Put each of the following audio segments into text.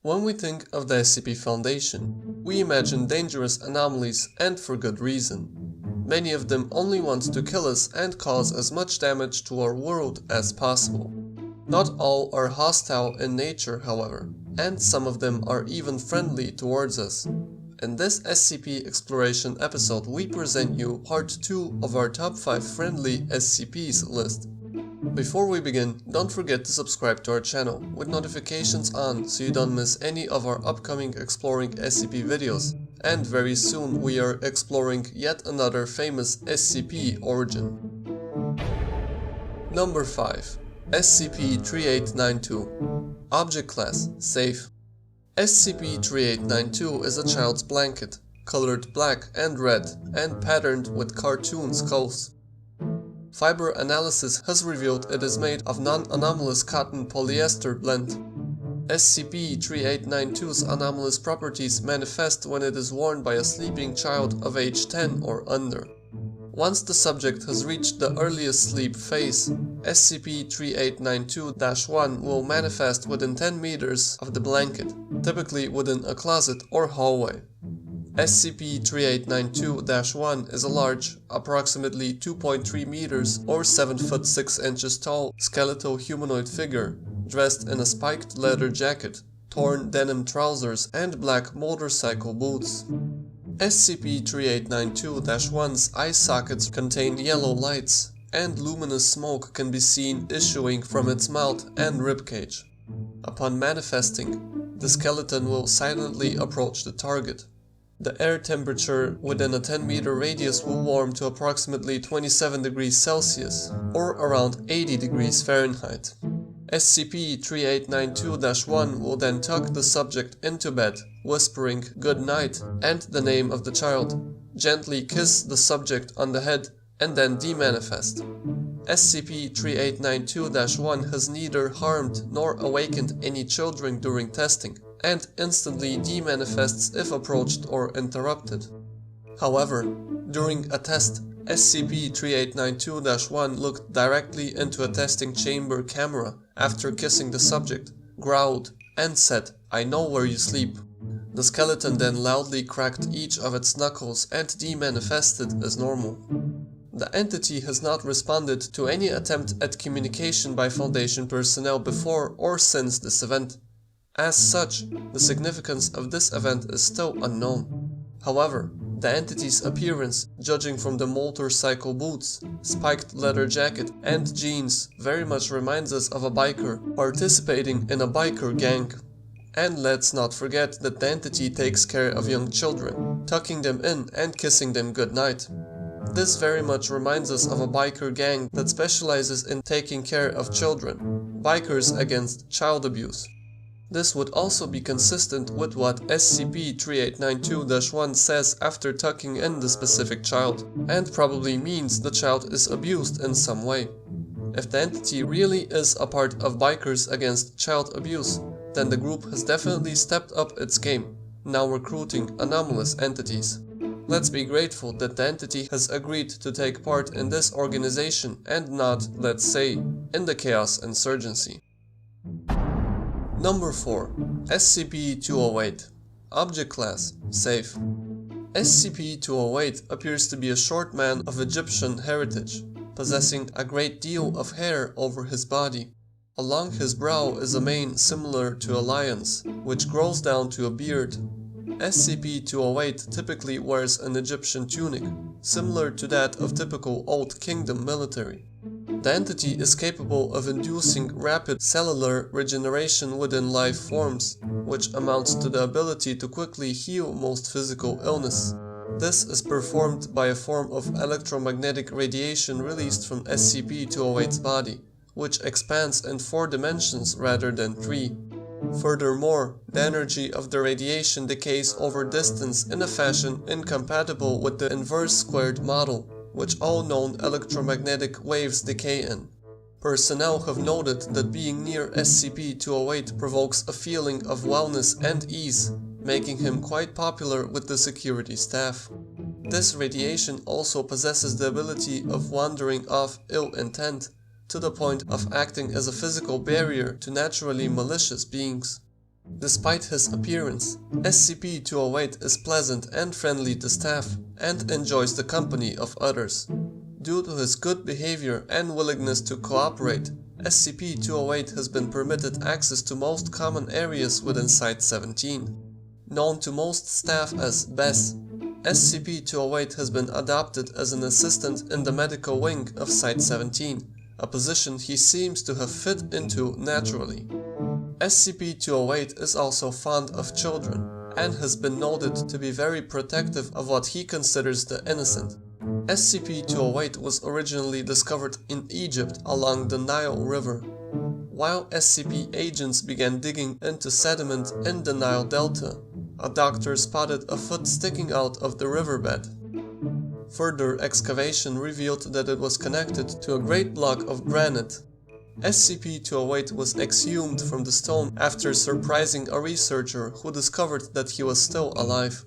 When we think of the SCP Foundation, we imagine dangerous anomalies, and for good reason. Many of them only want to kill us and cause as much damage to our world as possible. Not all are hostile in nature, however, and some of them are even friendly towards us. In this SCP Exploration episode, we present you part 2 of our top 5 friendly SCPs list. Before we begin, don't forget to subscribe to our channel with notifications on so you don't miss any of our upcoming Exploring SCP videos, and very soon we are exploring yet another famous SCP origin. Number 5. SCP-3892. Object Class: Safe. SCP-3892 is a child's blanket, colored black and red, and patterned with cartoon skulls. Fiber analysis has revealed it is made of non-anomalous cotton polyester blend. SCP-3892's anomalous properties manifest when it is worn by a sleeping child of age 10 or under. Once the subject has reached the earliest sleep phase, SCP-3892-1 will manifest within 10 meters of the blanket, typically within a closet or hallway. SCP-3892-1 is a large, approximately 2.3 meters or 7 foot 6 inches tall skeletal humanoid figure, dressed in a spiked leather jacket, torn denim trousers, and black motorcycle boots. SCP-3892-1's eye sockets contain yellow lights, and luminous smoke can be seen issuing from its mouth and ribcage. Upon manifesting, the skeleton will silently approach the target. The air temperature within a 10-meter radius will warm to approximately 27 degrees Celsius, or around 80 degrees Fahrenheit. SCP-3892-1 will then tuck the subject into bed, whispering "good night" and the name of the child, gently kiss the subject on the head, and then demanifest. SCP-3892-1 has neither harmed nor awakened any children during testing, and instantly demanifests if approached or interrupted. However, during a test, SCP-3892-1 looked directly into a testing chamber camera after kissing the subject, growled, and said, "I know where you sleep." The skeleton then loudly cracked each of its knuckles and demanifested as normal. The entity has not responded to any attempt at communication by Foundation personnel before or since this event. As such, the significance of this event is still unknown. However, the entity's appearance, judging from the motorcycle boots, spiked leather jacket, and jeans, very much reminds us of a biker participating in a biker gang. And let's not forget that the entity takes care of young children, tucking them in and kissing them goodnight. This very much reminds us of a biker gang that specializes in taking care of children, bikers against child abuse. This would also be consistent with what SCP-3892-1 says after tucking in the specific child, and probably means the child is abused in some way. If the entity really is a part of Bikers Against Child Abuse, then the group has definitely stepped up its game, now recruiting anomalous entities. Let's be grateful that the entity has agreed to take part in this organization and not, let's say, in the Chaos Insurgency. Number 4. SCP-208. Object Class: Safe. SCP-208 appears to be a short man of Egyptian heritage, possessing a great deal of hair over his body. Along his brow is a mane similar to a lion's, which grows down to a beard. SCP-208 typically wears an Egyptian tunic, similar to that of typical Old Kingdom military. The entity is capable of inducing rapid cellular regeneration within life forms, which amounts to the ability to quickly heal most physical illness. This is performed by a form of electromagnetic radiation released from SCP-208's body, which expands in 4 dimensions rather than 3. Furthermore, the energy of the radiation decays over distance in a fashion incompatible with the inverse squared model, which all known electromagnetic waves decay in. Personnel have noted that being near SCP-208 provokes a feeling of wellness and ease, making him quite popular with the security staff. This radiation also possesses the ability of wandering off ill intent, to the point of acting as a physical barrier to naturally malicious beings. Despite his appearance, SCP-208 is pleasant and friendly to staff and enjoys the company of others. Due to his good behavior and willingness to cooperate, SCP-208 has been permitted access to most common areas within Site-17. Known to most staff as Bess, SCP-208 has been adopted as an assistant in the medical wing of Site-17, a position he seems to have fit into naturally. SCP-208 is also fond of children, and has been noted to be very protective of what he considers the innocent. SCP-208 was originally discovered in Egypt along the Nile River. While SCP agents began digging into sediment in the Nile Delta, a doctor spotted a foot sticking out of the riverbed. Further excavation revealed that it was connected to a great block of granite. SCP-208 was exhumed from the stone after surprising a researcher who discovered that he was still alive.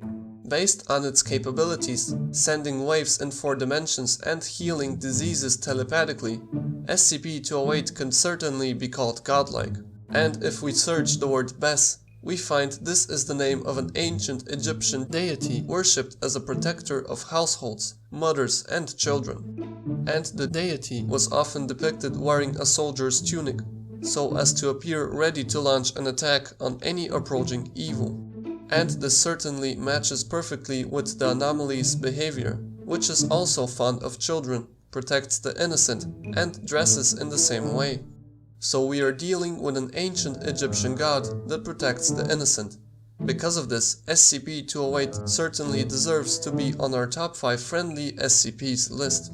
Based on its capabilities, sending waves in 4 dimensions and healing diseases telepathically, SCP-208 can certainly be called godlike. And if we search the word Bess, we find this is the name of an ancient Egyptian deity worshipped as a protector of households, mothers, and children. And the deity was often depicted wearing a soldier's tunic, so as to appear ready to launch an attack on any approaching evil. And this certainly matches perfectly with the anomaly's behavior, which is also fond of children, protects the innocent, and dresses in the same way. So we are dealing with an ancient Egyptian god that protects the innocent. Because of this, SCP-208 certainly deserves to be on our top 5 friendly SCPs list.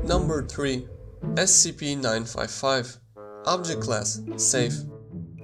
Number 3. SCP-955. Object Class: Safe.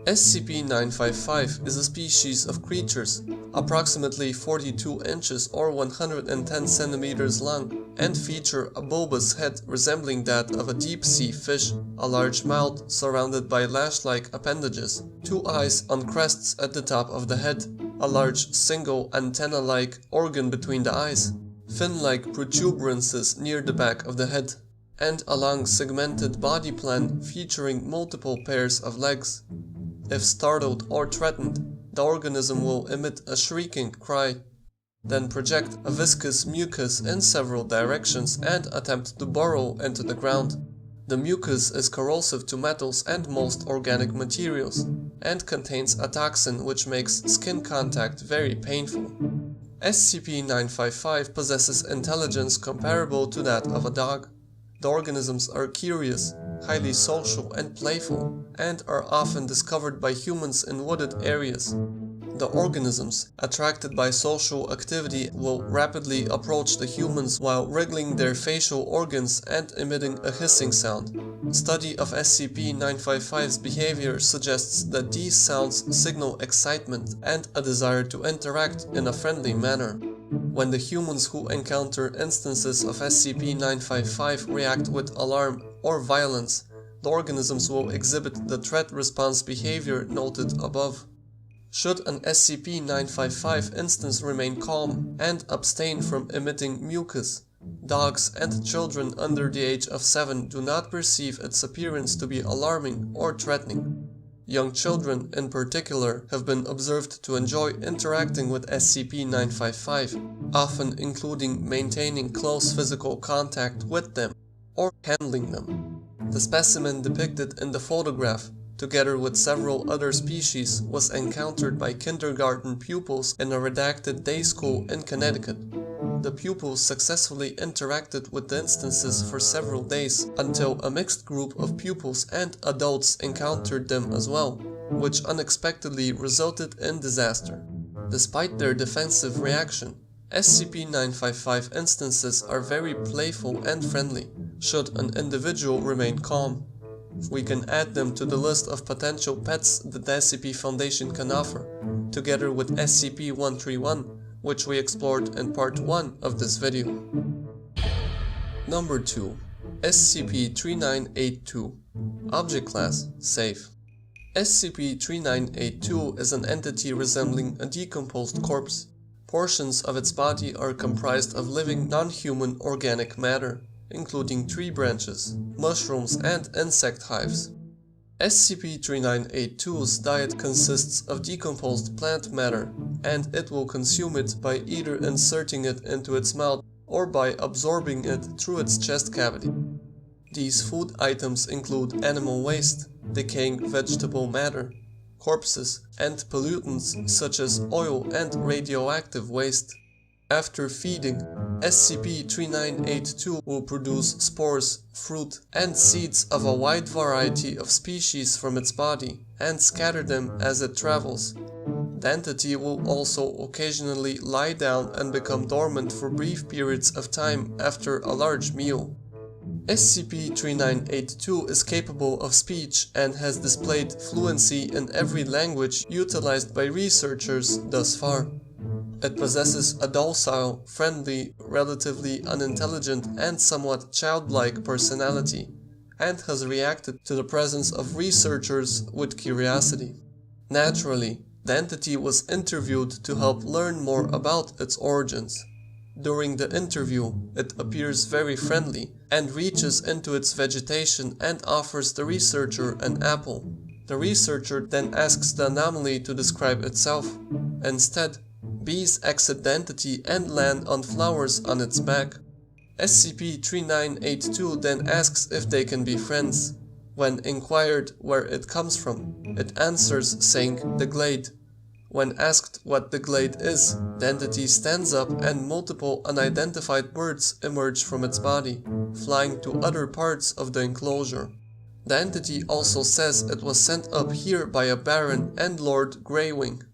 SCP-955 is a species of creatures, approximately 42 inches or 110 centimeters long, and feature a bulbous head resembling that of a deep-sea fish, a large mouth surrounded by lash-like appendages, 2 eyes on crests at the top of the head, a large single antenna-like organ between the eyes, fin-like protuberances near the back of the head, and a long segmented body plan featuring multiple pairs of legs. If startled or threatened, the organism will emit a shrieking cry, then project a viscous mucus in several directions and attempt to burrow into the ground. The mucus is corrosive to metals and most organic materials, and contains a toxin which makes skin contact very painful. SCP-955 possesses intelligence comparable to that of a dog. The organisms are curious, highly social and playful, and are often discovered by humans in wooded areas. The organisms, attracted by social activity, will rapidly approach the humans while wriggling their facial organs and emitting a hissing sound. Study of SCP-955's behavior suggests that these sounds signal excitement and a desire to interact in a friendly manner. When the humans who encounter instances of SCP-955 react with alarm or violence, the organisms will exhibit the threat response behavior noted above. Should an SCP-955 instance remain calm and abstain from emitting mucus, dogs and children under the age of 7 do not perceive its appearance to be alarming or threatening. Young children, in particular, have been observed to enjoy interacting with SCP-955, often including maintaining close physical contact with them or handling them. The specimen depicted in the photograph, together with several other species, was encountered by kindergarten pupils in a redacted day school in Connecticut. The pupils successfully interacted with the instances for several days until a mixed group of pupils and adults encountered them as well, which unexpectedly resulted in disaster. Despite their defensive reaction, SCP-955 instances are very playful and friendly, should an individual remain calm. We can add them to the list of potential pets that the SCP Foundation can offer, together with SCP-131, which we explored in part 1 of this video. Number 2. SCP-3982. Object Class: Safe. SCP-3982 is an entity resembling a decomposed corpse. Portions of its body are comprised of living non-human organic matter, including tree branches, mushrooms, and insect hives. SCP-3982's diet consists of decomposed plant matter, and it will consume it by either inserting it into its mouth or by absorbing it through its chest cavity. These food items include animal waste, decaying vegetable matter, corpses, and pollutants such as oil and radioactive waste. After feeding, SCP-3982 will produce spores, fruit, and seeds of a wide variety of species from its body and scatter them as it travels. The entity will also occasionally lie down and become dormant for brief periods of time after a large meal. SCP-3982 is capable of speech and has displayed fluency in every language utilized by researchers thus far. It possesses a docile, friendly, relatively unintelligent, and somewhat childlike personality, and has reacted to the presence of researchers with curiosity. Naturally, the entity was interviewed to help learn more about its origins. During the interview, it appears very friendly and reaches into its vegetation and offers the researcher an apple. The researcher then asks the anomaly to describe itself. Instead, bees exit the entity and land on flowers on its back. SCP-3982 then asks if they can be friends. When inquired where it comes from, it answers saying the glade. When asked what the glade is, the entity stands up and multiple unidentified birds emerge from its body, flying to other parts of the enclosure. The entity also says it was sent up here by a Baron and Lord Greywing.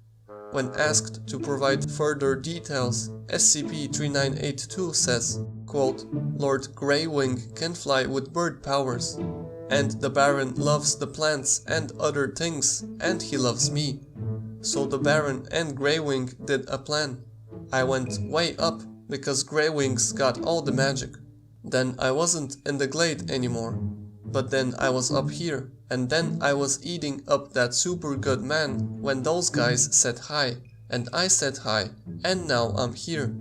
When asked to provide further details, SCP-3982 says, quote, "Lord Greywing can fly with bird powers, and the Baron loves the plants and other things, and he loves me. So the Baron and Greywing did a plan. I went way up because Greywing's got all the magic. Then I wasn't in the glade anymore. But then I was up here, and then I was eating up that super good man when those guys said hi, and I said hi, and now I'm here.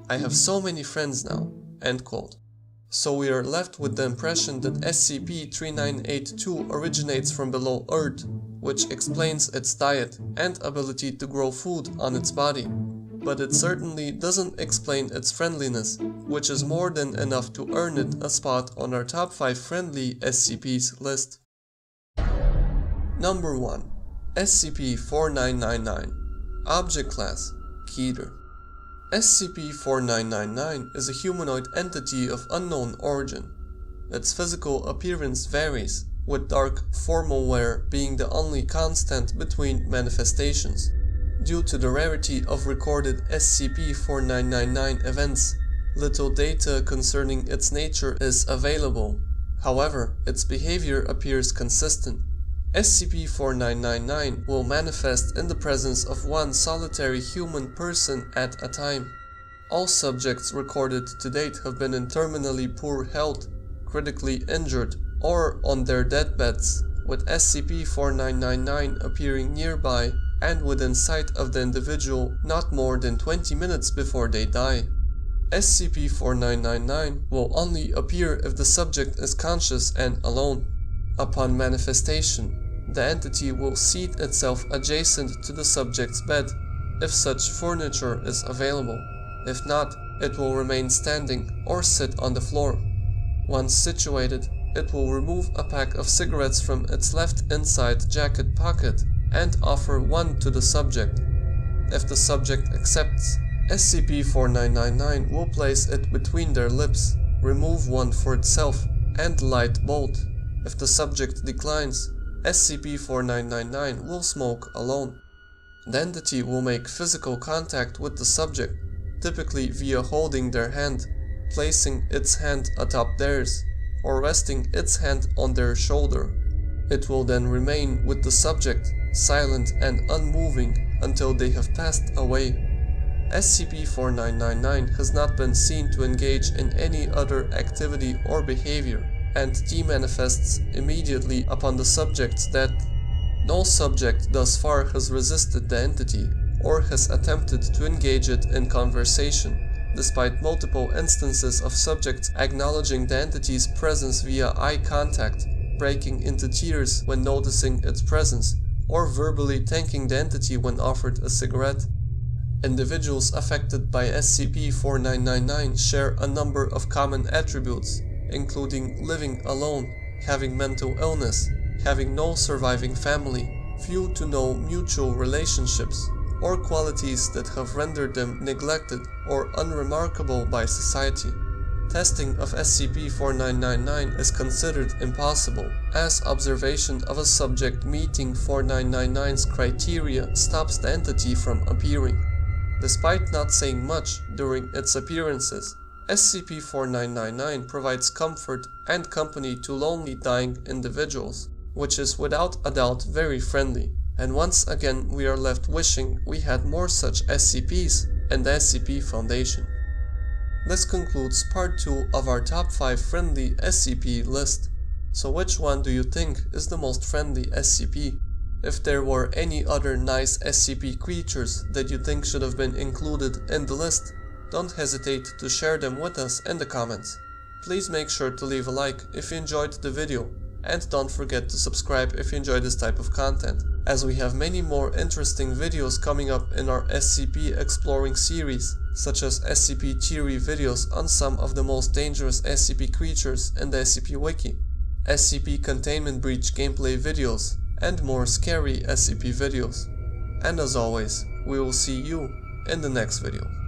I have so many friends now." End quote. So we are left with the impression that SCP-3982 originates from below Earth, which explains its diet and ability to grow food on its body. But it certainly doesn't explain its friendliness, which is more than enough to earn it a spot on our top 5 friendly SCPs list. Number 1. SCP-4999. Object Class: Keter. SCP-4999 is a humanoid entity of unknown origin. Its physical appearance varies, with dark formal wear being the only constant between manifestations. Due to the rarity of recorded SCP-4999 events, little data concerning its nature is available. However, its behavior appears consistent. SCP-4999 will manifest in the presence of one solitary human person at a time. All subjects recorded to date have been in terminally poor health, critically injured, or on their deathbeds, with SCP-4999 appearing nearby and within sight of the individual not more than 20 minutes before they die. SCP-4999 will only appear if the subject is conscious and alone. Upon manifestation, the entity will seat itself adjacent to the subject's bed, if such furniture is available. If not, it will remain standing or sit on the floor. Once situated, it will remove a pack of cigarettes from its left inside jacket pocket and offer one to the subject. If the subject accepts, SCP-4999 will place it between their lips, remove one for itself, and light both. If the subject declines, SCP-4999 will smoke alone. The entity will make physical contact with the subject, typically via holding their hand, placing its hand atop theirs, or resting its hand on their shoulder. It will then remain with the subject, silent and unmoving, until they have passed away. SCP-4999 has not been seen to engage in any other activity or behavior, and demanifests immediately upon the subject's death. No subject thus far has resisted the entity, or has attempted to engage it in conversation, despite multiple instances of subjects acknowledging the entity's presence via eye contact, breaking into tears when noticing its presence, or verbally thanking the entity when offered a cigarette. Individuals affected by SCP-4999 share a number of common attributes, including living alone, having mental illness, having no surviving family, few to no mutual relationships, or qualities that have rendered them neglected or unremarkable by society. Testing of SCP-4999 is considered impossible, as observation of a subject meeting 4999's criteria stops the entity from appearing. Despite not saying much during its appearances, SCP-4999 provides comfort and company to lonely dying individuals, which is without a doubt very friendly, and once again we are left wishing we had more such SCPs and the SCP Foundation. This concludes part 2 of our top 5 friendly SCP list. So which one do you think is the most friendly SCP? If there were any other nice SCP creatures that you think should have been included in the list, don't hesitate to share them with us in the comments. Please make sure to leave a like if you enjoyed the video, and don't forget to subscribe if you enjoy this type of content, as we have many more interesting videos coming up in our SCP exploring series, such as SCP theory videos on some of the most dangerous SCP creatures in the SCP Wiki, SCP containment breach gameplay videos, and more scary SCP videos. And as always, we will see you in the next video.